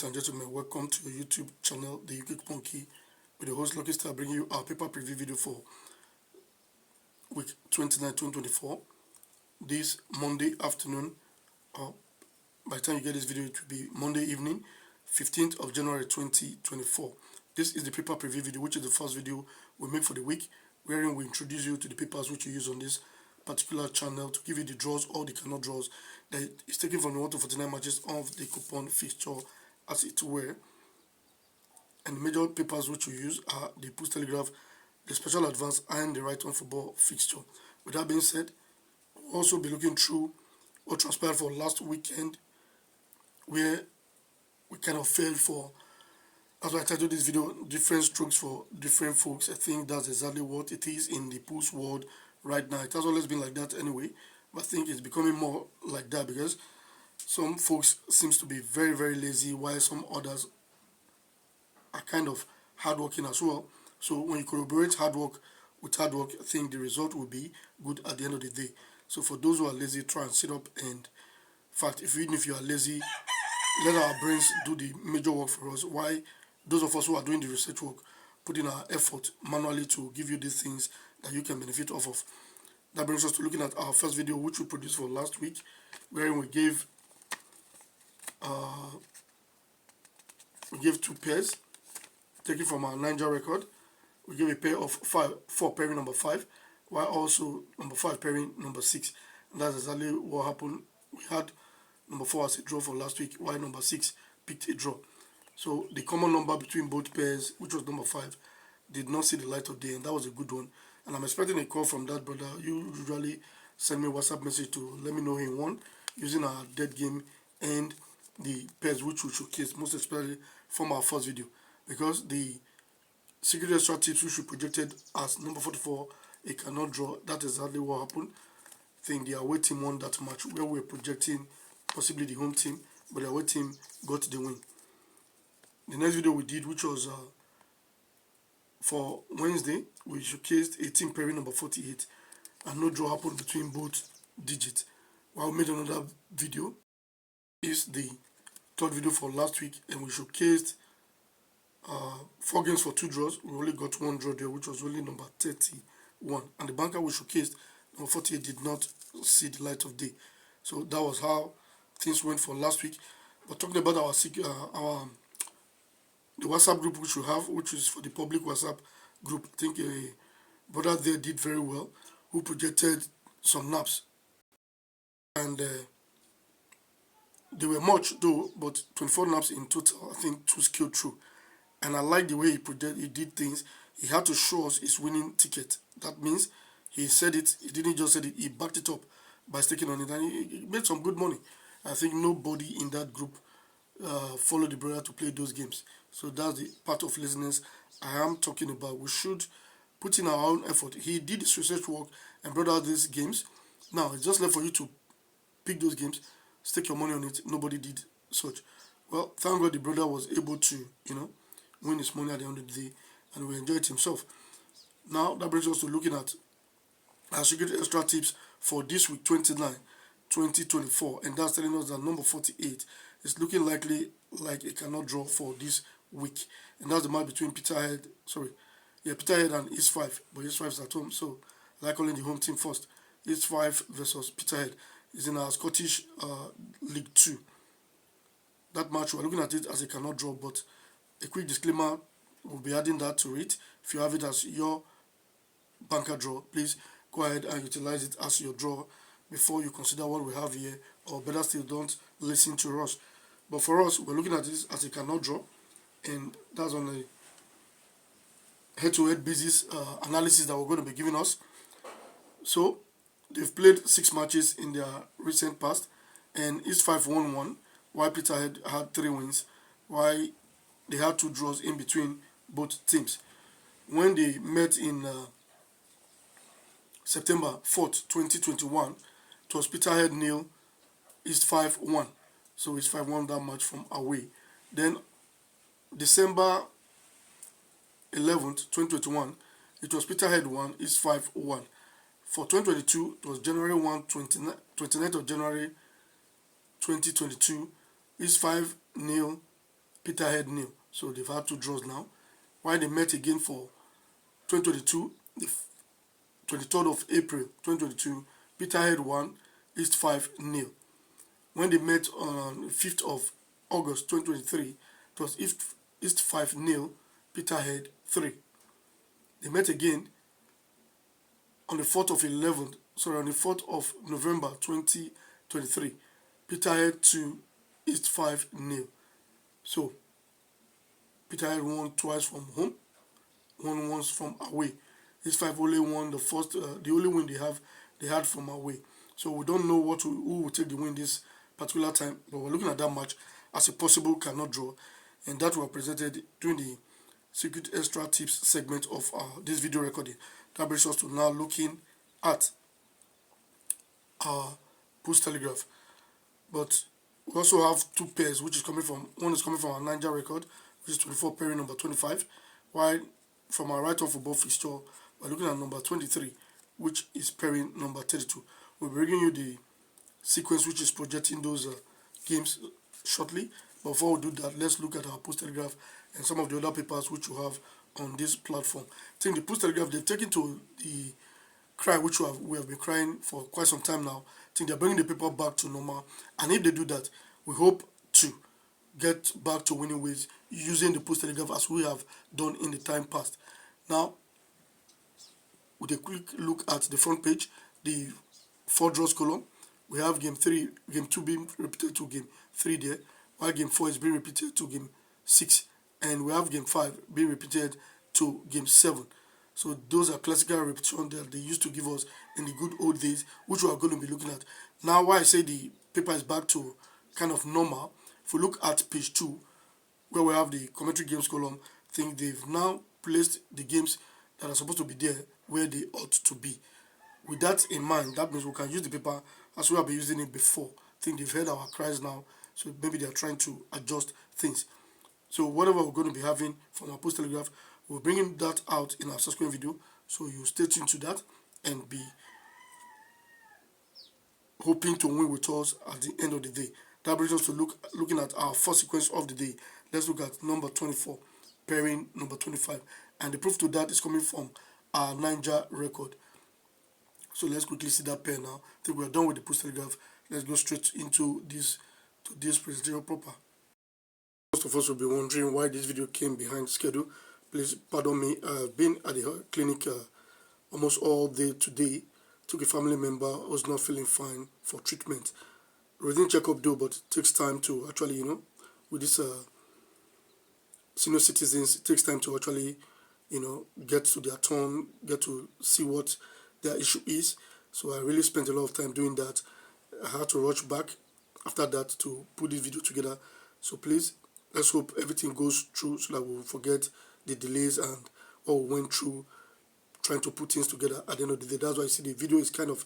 ladies and gentlemen, welcome to your YouTube channel, the UK Punky, with the host Lucky Star, bringing you our paper preview video for week 29, 2024. This Monday afternoon, or by the time you get this video, it will be Monday evening, 15th of January 2024. This is the paper preview video, which is the first video we make for the week, wherein we introduce you to the papers which you use on this particular channel to give you the draws or the cannot draws that is taken from the 1 to 49 matches of the coupon fixture as it were. And the major papers which we use are the Pools Telegraph, the Special Advance, and the Right-On Football Fixture. With that being said, we'll also be looking through what transpired for last weekend, where we kind of failed for, as I titled this video, different strokes for different folks. I think that's exactly what it is in the pools world right now. It has always been like that anyway, but I think it's becoming more like that because some folks seems to be very, very lazy, while some others are kind of hardworking as well. So when you corroborate hard work with hard work, I think the result will be good at the end of the day. So for those who are lazy, try and sit up and, in fact, even if you are lazy, let our brains do the major work for us. Why those of us who are doing the research work, put in our effort manually to give you these things that you can benefit off of. That brings us to looking at our first video, which we produced for last week, wherein we gave 2 pairs taken from our nija record. We gave a pair of 4 pairing number 5, while also number 5 pairing number 6. And that's exactly what happened. We had number 4 as a draw for last week, while number 6 picked a draw. So the common number between both pairs, which was number 5, did not see the light of day, and that was a good one. And I'm expecting a call from that brother. You usually send me a WhatsApp message to let me know he won using our dead game and the pairs which we showcase, most especially from our first video, because the secret extra tips which we projected as number 44, it cannot draw. That is exactly what happened. I think the away team won that match, where we were projecting possibly the home team, but the away team got the win. The next video we did, which was for Wednesday, we showcased a team pairing number 48, and no draw happened between both digits. While we made another video, is the third video for last week, and we showcased 4 games for 2 draws. We only got 1 draw there, which was only number 31, and the banker we showcased, number 48, did not see the light of day. So that was how things went for last week. But talking about the WhatsApp group which we have, which is for the public WhatsApp group, I think a brother there did very well, who projected some naps, and they were much though, but 24 naps in total. I think 2 scaled through, and I like the way he did things. He had to show us his winning ticket. That means he said it. He didn't just say it. He backed it up by sticking on it, and he made some good money. I think nobody in that group followed the brother to play those games. So that's the part of laziness I am talking about. We should put in our own effort. He did his research work and brought out these games. Now it's just left for you to pick those games, stake your money on it. Nobody did such. Well, thank God the brother was able to, win his money at the end of the day, and we enjoyed himself. Now that brings us to looking at our secret extra tips for this week 29, 2024, and that's telling us that number 48 is looking likely like it cannot draw for this week, and that's the match between Peterhead and East 5, but East 5 is at home, so I like calling the home team first. East 5 versus Peterhead is in our Scottish League 2. That match, we're looking at it as a cannot draw, but a quick disclaimer, we'll be adding that to it. If you have it as your banker draw, please go ahead and utilize it as your draw before you consider what we have here, or better still, don't listen to us. But for us, we're looking at this as a cannot draw, and that's on a head-to-head basis analysis that we're going to be giving us. So they've played 6 matches in their recent past, and East 5 won 1, while Peterhead had 3 wins, while they had 2 draws in between both teams. When they met in September 4th, 2021, it was Peterhead 0, East 5 1. So East 5 won that match from away. Then December 11th, 2021, it was Peterhead 1, East 5 1. For 2022, it was January 1, 29th of January 2022, East 5 0, Peterhead nil. So they've had 2 draws now. While they met again for 2022, the 23rd of April 2022, Peterhead won, East 5 nil. When they met on 5th of August 2023, it was East 5 nil, Peterhead 3. They met again on the 4th of November 2023, Peterhead 2, East 5 nil. So Peterhead won twice from home, won once from away. East 5 only won the only win they had from away. So we don't know who will take the win this particular time, but we're looking at that match as a possible cannot draw, and that were presented during the Secret Extra Tips segment of this video recording. That brings us to now looking at our Pools Telegraph. But we also have 2 pairs, one is coming from our Nija record, which is 24 pairing number 25, while from our Right-On Football Fixture, we're looking at number 23, which is pairing number 32. We'll be bringing you the sequence which is projecting those games shortly. But before we do that, let's look at our Pools Telegraph and some of the other papers which we have on this platform. I think the Pools Telegraph, they've taken to the cry which we have been crying for quite some time now. I think they're bringing the paper back to normal, and if they do that, we hope to get back to winning ways using the Pools Telegraph as we have done in the time past. Now, with a quick look at the front page, the 4 draws column, we have game 2 being repeated to game 3 there, while game 4 is being repeated to game 6, and we have game 5 being repeated to game 7. So those are classical repetitions that they used to give us in the good old days, which we are going to be looking at. Now, why I say the paper is back to kind of normal, if we look at page 2, where we have the commentary games column, I think they've now placed the games that are supposed to be there where they ought to be. With that in mind, that means we can use the paper as we have been using it before. I think they've heard our cries now, so maybe they're trying to adjust things. So whatever we're going to be having from our Pools Telegraph, we're bringing that out in our subsequent video, so you stay tuned to that and be hoping to win with us at the end of the day. That brings us to looking at our first sequence of the day. Let's look at number 24 pairing number 25, and the proof to that is coming from our Nija record. So let's quickly see that pair now. I think we're done with the Pools Telegraph. Let's go straight into this presentation proper. Most of us will be wondering why this video came behind schedule. Please pardon me. I've been at the clinic almost all day today. Took a family member who was not feeling fine for treatment. Routine checkup though, but it takes time to actually, with this senior citizens, it takes time to actually, get to their turn, get to see what their issue is. So I really spent a lot of time doing that. I had to rush back after that to put this video together. So please, let's hope everything goes through so that we'll forget the delays and what we went through trying to put things together at the end of the day. That's why you see the video is kind of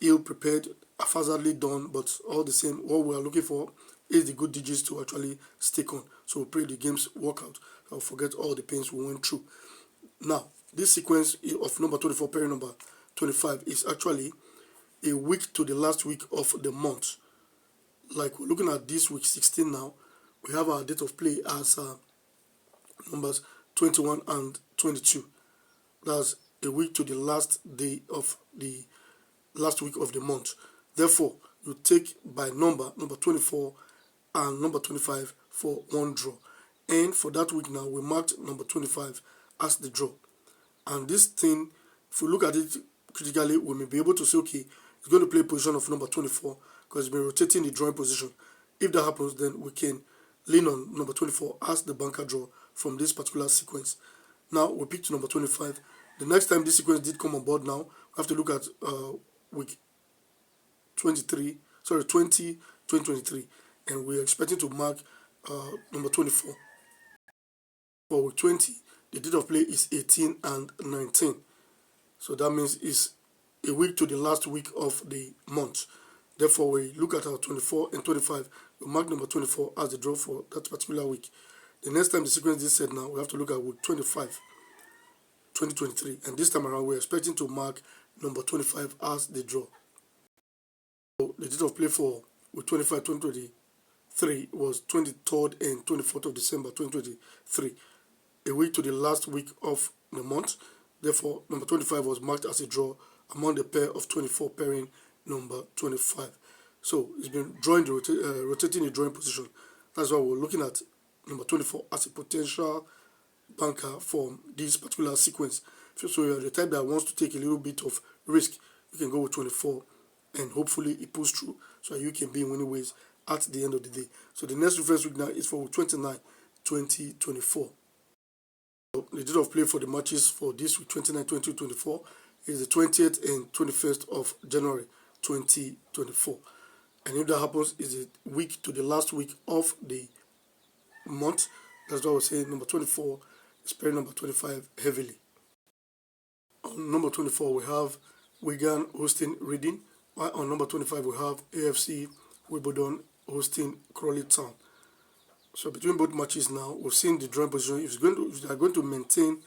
ill-prepared, haphazardly done, but all the same, what we are looking for is the good digits to actually stick on. So we pray the games work out. I'll forget all the pains we went through. Now, this sequence of number 24 pairing number 25 is actually a week to the last week of the month. Like we're looking at this week 16 now, we have our date of play as numbers 21 and 22. That's a week to the last day of the last week of the month. Therefore, you take by number 24 and number 25 for one draw. And for that week now, we marked number 25 as the draw. And this thing, if we look at it critically, we may be able to say, okay, it's going to play position of number 24 because it's been rotating the drawing position. If that happens, then we can lean on number 24 as the banker draw from this particular sequence. Now, we picked number 25. The next time this sequence did come on board now, we have to look at week 2023, and we're expecting to mark number 24. For week 20, the date of play is 18 and 19. So that means it's a week to the last week of the month. Therefore, we look at our 24 and 25. We mark number 24 as the draw for that particular week. The next time the sequence is set now, we have to look at week 25, 2023. And this time around, we're expecting to mark number 25 as the draw. So the date of play for week 25, 2023 3 was 23rd and 24th of December 2023, a week to the last week of the month. Therefore, number 25 was marked as a draw among the pair of 24 pairing number 25. So it's been drawing rotating the drawing position. That's why we're looking at number 24 as a potential banker for this particular sequence. So you're the type that wants to take a little bit of risk, you can go with 24 and hopefully it pulls through so you can be in winning ways at the end of the day. So the next reference week now is for 29 2024. The date of play for the matches for this week 29 2024 is the 20th and 21st of January 2024. And if that happens, is a week to the last week of the month. That's why I was saying number 24 is pairing number 25 heavily. On number 24 we have Wigan hosting Reading, while on number 25 we have AFC Wimbledon hosting Crawley Town. So between both matches now, we've seen the drawing position. If they are going to maintain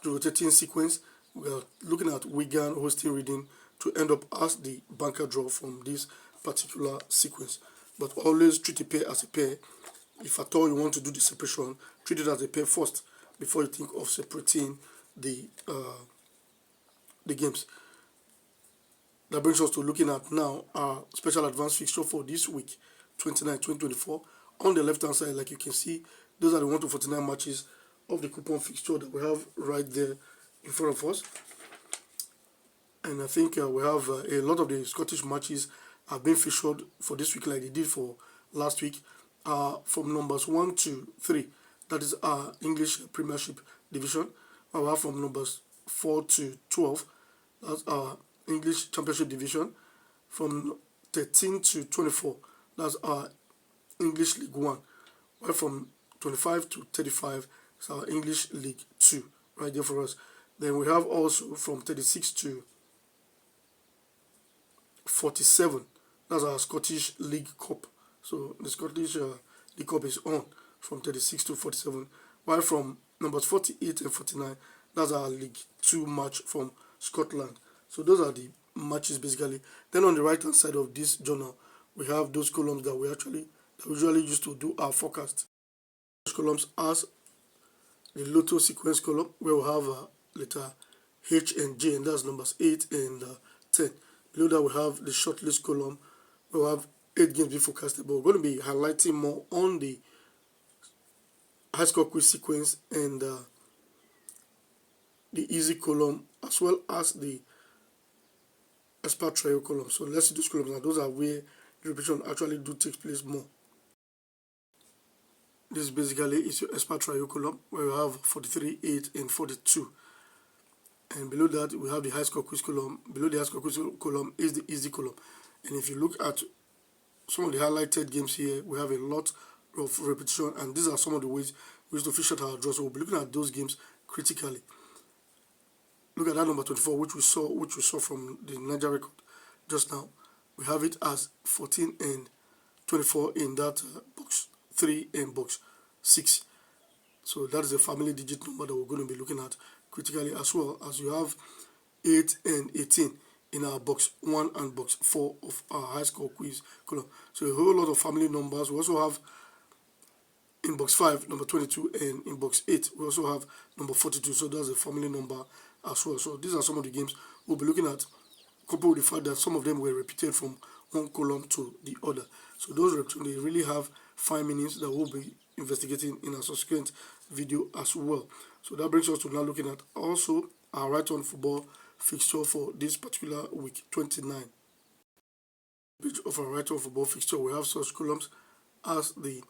the rotating sequence, we are looking at Wigan hosting Reading to end up as the banker draw from this particular sequence. But always treat a pair as a pair. If at all you want to do the separation, treat it as a pair first before you think of separating the games. That brings us to looking at now our special advanced fixture for this week, 29-2024. On the left hand side, like you can see, those are the 1 to 49 matches of the coupon fixture that we have right there in front of us. And I think we have a lot of the Scottish matches have been featured for this week like they did for last week. From numbers 1 to 3, that is our English Premiership division. We have from numbers 4 to 12, that's our English Championship division. From 13 to 24, that's our English League 1. While from 25 to 35, it's our English League 2, right there for us. Then we have also from 36 to 47, that's our Scottish League Cup. So the Scottish League Cup is on from 36 to 47, while from numbers 48 and 49, that's our League 2 match from Scotland. So those are the matches basically. Then on the right hand side of this journal, we have those columns that we usually use to do our forecast. Those columns as the Lotto sequence column, where we have letter H and J, and that's numbers 8 and 10. Below that we have the shortlist column, where we have 8 games being forecasted, but we're going to be highlighting more on the high score quiz sequence and the easy column, as well as the expert trio column. So let's see those columns now. Those are where the repetition actually do take place more. This basically is your expert trio column, where we have 43, 8, and 42. And below that we have the high score quiz column. Below the high score quiz column is the easy column. And if you look at some of the highlighted games here, we have a lot of repetition, and these are some of the ways we use to fish out our draws. So we'll be looking at those games critically. Look at that number 24, which we saw from the Nija record just now. We have it as 14 and 24 in that box 3 and box 6. So that is a family digit number that we're going to be looking at critically, as well as you have 8 and 18 in our box 1 and box 4 of our high score quiz column. So a whole lot of family numbers. We also have in box 5 number 22, and in box 8 we also have number 42. So that's a family number as well. So these are some of the games we'll be looking at, coupled with the fact that some of them were repeated from one column to the other. So those repetitions, they really have fine meanings that we'll be investigating in a subsequent video as well. So that brings us to now looking at also our Right-On Football fixture for this particular week 29. Page of our Right-On Football fixture, we have such columns as the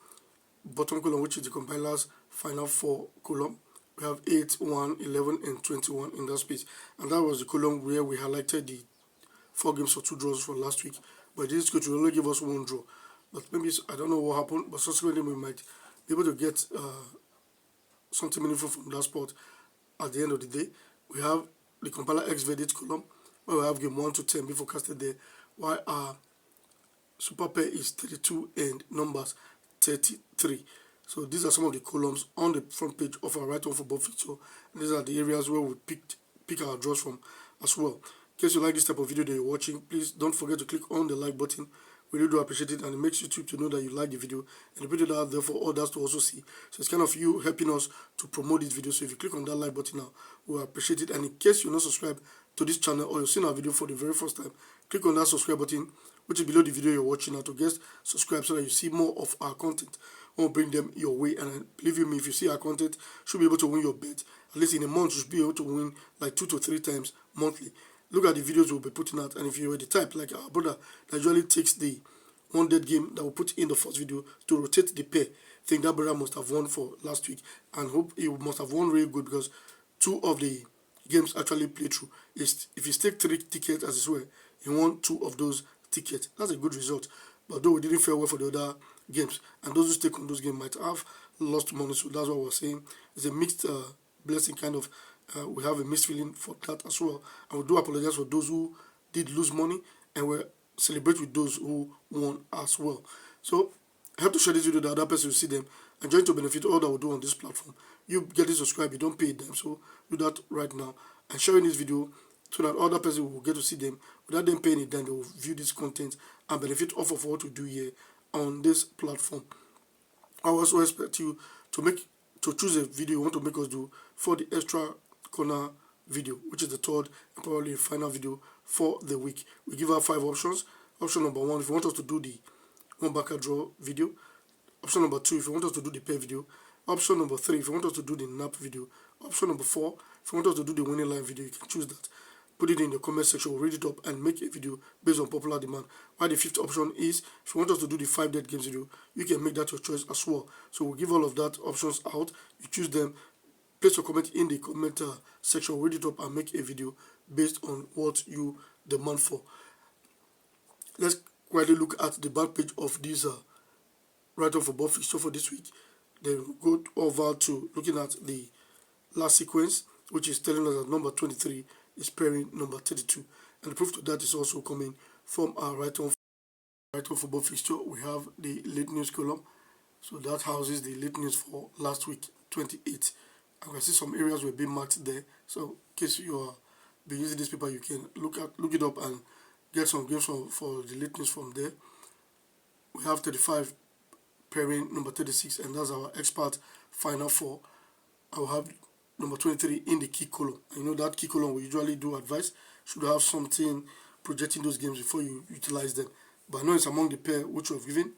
bottom column, which is the compiler's final 4 column. We have 8, 1, 11, and 21 in that space, and that was the column where we highlighted the 4 games for 2 draws for last week. But this coach will only give us 1 draw. But maybe I don't know what happened, but subsequently we might be able to get something meaningful from that spot at the end of the day. We have the compiler X verdict column, where we have game 1 to 10 be forecasted there, while our super pair is 32 and numbers 33. So these are some of the columns on the front page of our Right-On Football fixture. And these are the areas where we pick our draws from as well. In case you like this type of video that you're watching, please don't forget to click on the like button. We really do appreciate it, and it makes YouTube to know that you like the video, and you put it out there for others to also see. So it's kind of you helping us to promote this video. So if you click on that like button now, we'll appreciate it. And in case you're not subscribed to this channel, or you've seen our video for the very first time, click on that subscribe button, which is below the video you're watching now, to get subscribed so that you see more of our content. We'll bring them your way, and believe you me, if you see our content, you should be able to win your bet. At least in a month, you should be able to win like 2 to 3 times monthly. Look at the videos we'll be putting out, and if you're the type like our brother that usually takes the one dead game that we put in the first video to rotate the pair, I think that brother must have won for last week, and hope he must have won really good, because 2 of the games actually played through. If he staked 3 tickets as well, he won 2 of those tickets. That's a good result. But though we didn't fare well for the other games, and those who stake on those games might have lost money, so that's what we're saying. It's a mixed blessing kind of. We have a mixed feeling for that as well, and we do apologize for those who did lose money, and we celebrate with those who won as well. So I have to share this video that other person will see them and join to benefit all that we do on this platform. You getting subscribed, you don't pay them, so do that right now and sharing this video so that other person will get to see them without them paying it. Then they will view this content and benefit off of what we do here on this platform. I also expect you to choose a video you want to make us do for the extra corner video, which is the third and probably final video for the week. We give out 5 options. Option number 1, if you want us to do the one backer draw video. Option number 2, if you want us to do the pair video. Option number 3, if you want us to do the nap video. Option number 4, if you want us to do the winning line video, you can choose that. Put it in the comment section, we'll read it up and make a video based on popular demand. While the 5th option is, if you want us to do the 5 dead games video, you can make that your choice as well. So we'll give all of that options out. You choose them. Place your comment in the comment section, read it up and make a video based on what you demand for. Let's quickly look at the back page of this Right-On Football Fixture for this week. Then we'll go over to looking at the last sequence, which is telling us that number 23 is pairing number 32. And the proof to that is also coming from our Right-On Football Fixture. We have the late news column. So that houses the late news for last week, 28. I can see some areas were being marked there. So in case you are be using this paper, you can look it up and get some games for the late news from there. We have 35 pairing number 36, and that's our expert final 4. I will have number 23 in the key column. And you know that key column we usually do advise should have something projecting those games before you utilize them. But I know it's among the pair which we have given.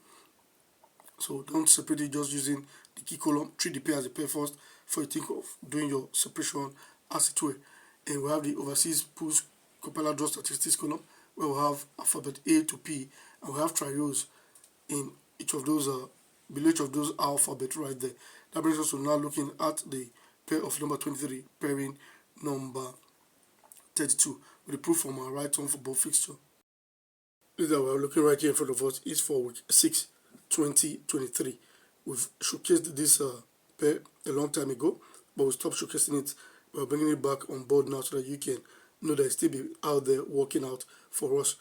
So don't separate it just using the key column. Treat the pair as a pair first before you think of doing your separation as it were. And we have the overseas pools compiler draw statistics column, where we have alphabet A to P, and we have trios in each of those below each of those alphabet right there. That brings us to now looking at the pair of number 23 pairing number 32 with the proof from our Right-On Football Fixture. This that we're looking right here in front of us is for week 6, 2023. We've showcased this pair a long time ago, but we stopped showcasing it. We're bringing it back on board now so that you can know that it still be out there working out for us.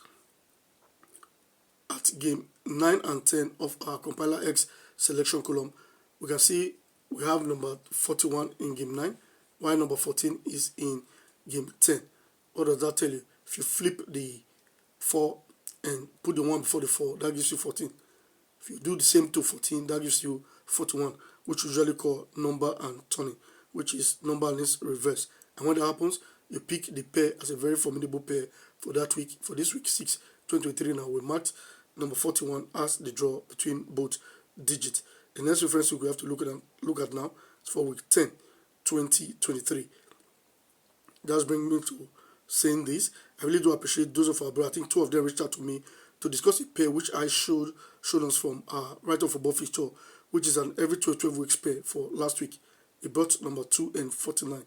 At game 9 and 10 of our compiler X selection column, we can see we have number 41 in game 9, while number 14 is in game 10. What does that tell you? If you flip the 4 and put the 1 before the 4, that gives you 14. If you do the same to 14, that gives you 41, which we usually call number and turning, which is number and its reverse. And when that happens, you pick the pair as a very formidable pair for that week, for this week 6, 2023. Now we marked number 41 as the draw between both digits. The next reference we have to look at now is for week 10, 2023. That's bringing me to saying this. I really do appreciate those of our brothers. I think 2 of them reached out to me to discuss a pair which I showed us from our Right-On Football Fixture,12, which is an every 12 weeks pair for last week. It brought number 2 and 49,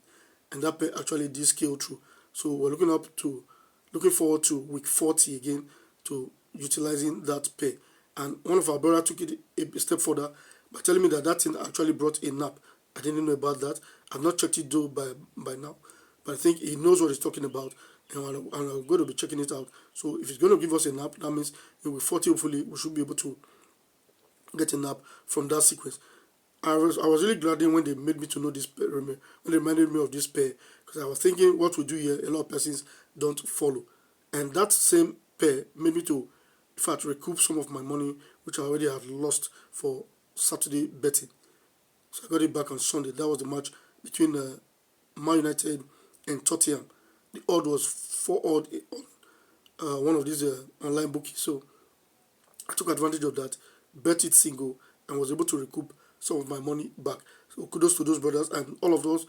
and that pair actually did scale through. So we're looking forward to week 40 again to utilizing that pair. And one of our brothers took it a step further by telling me that that thing actually brought a nap. I didn't know about that. I've not checked it though by now, but I think he knows what he's talking about, and I'm going to be checking it out. So if it's going to give us a nap, that means in week 40 hopefully we should be able to get a nap from that sequence. I was really glad when they made me to know this pair, when they reminded me of this pair, because I was thinking what we do here, a lot of persons don't follow. And that same pair made me to in fact, recoup some of my money, which I already had lost for Saturday betting. So I got it back on Sunday. That was the match between Man United and Tottenham. The odd was 4 odd on one of these online bookies. So I took advantage of that, bet it single, and was able to recoup some of my money back. So kudos to those brothers and all of those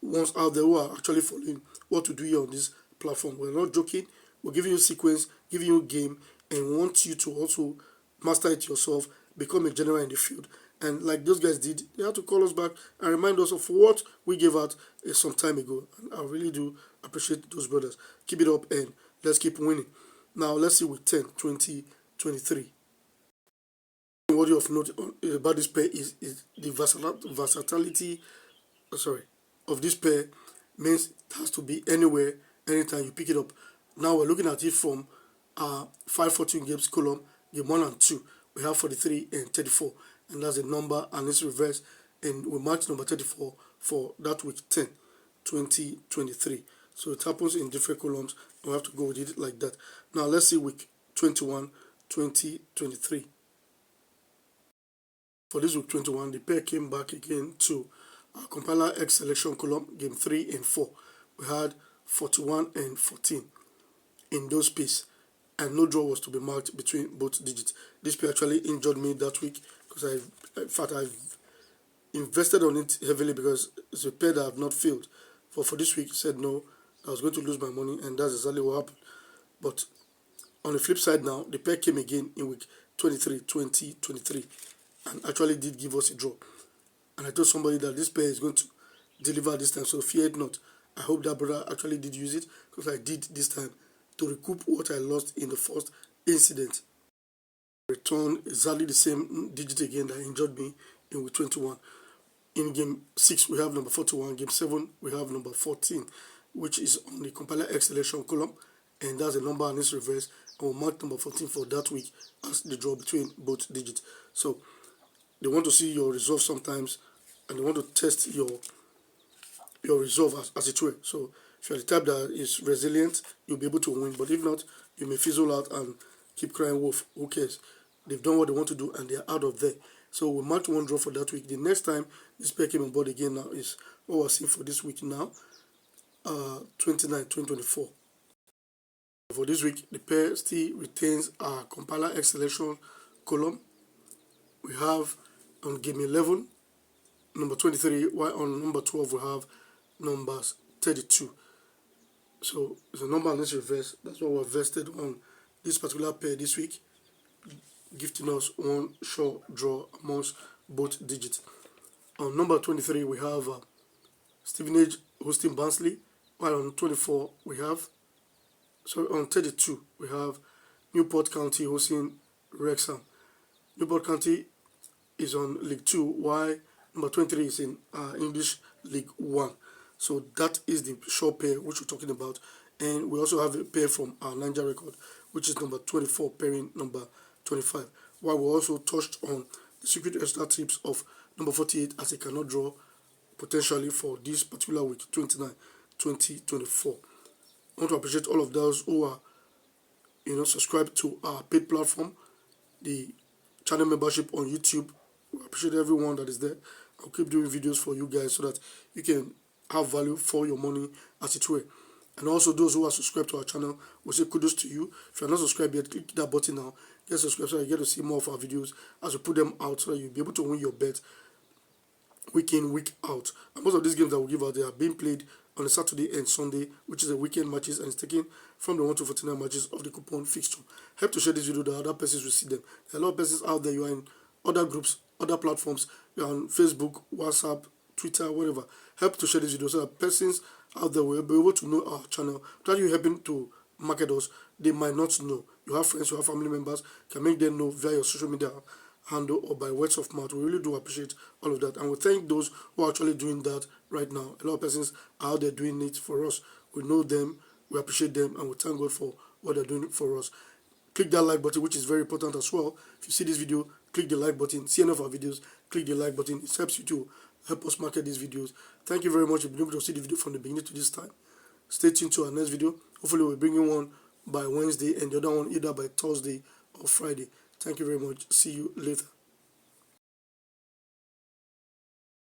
ones out there who are actually following what to do here on this platform. We're not joking. We're giving you sequence, giving you game, and we want you to also master it yourself, become a general in the field. And like those guys did, they had to call us back and remind us of what we gave out some time ago. And I really do appreciate those brothers. Keep it up and let's keep winning. Now let's see week 10, 2023. What you have noted about this pair is the versatility of this pair means it has to be anywhere, anytime you pick it up. Now we're looking at it from 514 games column, game 1 and 2. We have 43 and 34, and that's the number, and it's reversed, and we marked number 34 for that week 10, 2023. So it happens in different columns, and we have to go with it like that. Now let's see week 21, 2023. For this week 21, the pair came back again to our compiler X selection column, game 3 and 4. We had 41 and 14 in those pairs, and no draw was to be marked between both digits. This pair actually injured me that week because I've invested on it heavily because it's a pair that I have not failed. For this week, said no, I was going to lose my money, and that's exactly what happened. But on the flip side now, the pair came again in week 23, 2023, and actually did give us a draw. And I told somebody that this pair is going to deliver this time, so fear it not. I hope that brother actually did use it, because I did this time to recoup what I lost in the first incident. Return exactly the same digit again that injured me in week 21. In game 6 we have number 41, game 7 we have number 14, which is on the compiler X selection column, and that's the number and its reverse, and we'll mark number 14 for that week as the draw between both digits. So they want to see your resolve sometimes, and they want to test your resolve as it were. So if you're the type that is resilient, you'll be able to win. But if not, you may fizzle out and keep crying wolf. Who cares? They've done what they want to do and they're out of there. So we marked one draw for that week. The next time this pair came on board again now is what we're seeing for this week now, 2024. For this week, the pair still retains our compiler X selection column. We have on game 11 number 23, while on number 12 we have numbers 32. So it's a number and it's reverse. That's what we're vested on this particular pair this week, gifting us one sure draw amongst both digits. On number 23 we have Stevenage hosting Barnsley, while on 24 we have, on 32 we have Newport County hosting Wrexham. Newport County is on League 2, while number 23 is in English League 1. So that is the short pair which we're talking about. And we also have a pair from our Nija record, which is number 24 pairing number 25. While we also touched on the secret extra tips of number 48 as a cannot draw potentially for this particular week, 29, 2024. I want to appreciate all of those who are subscribed to our paid platform, the channel membership on YouTube. I appreciate everyone that is there. I'll keep doing videos for you guys so that you can have value for your money as it were. And also those who are subscribed to our channel, we say kudos to you. If you're not subscribed yet, click that button now. Get subscribed so you get to see more of our videos as we put them out, so that you'll be able to win your bet week in, week out. And most of these games that we give out, they are being played on a Saturday and Sunday, which is the weekend matches, and it's taken from the 1 to 49 matches of the coupon fixture. Help to share this video that other persons will see them. There are a lot of persons out there. You are in other groups, other platforms. You're on Facebook, WhatsApp, Twitter, whatever. Help to share this video so that persons out there will be able to know our channel. Without you helping to market us, they might not know. You have friends, you have family members, can make them know via your social media handle or by words of mouth. We really do appreciate all of that, and we thank those who are actually doing that right now. A lot of persons are out there doing it for us. We know them, we appreciate them, and we thank God for what they're doing for us. Click that like button, which is very important as well. If you see this video, click the like button. See any of our videos, click the like button. It helps you to help us market these videos. Thank you very much. You've been able to see the video from the beginning to this time. Stay tuned to our next video. Hopefully we'll bring you one by Wednesday and the other one either by Thursday or Friday. Thank you very much. See you later.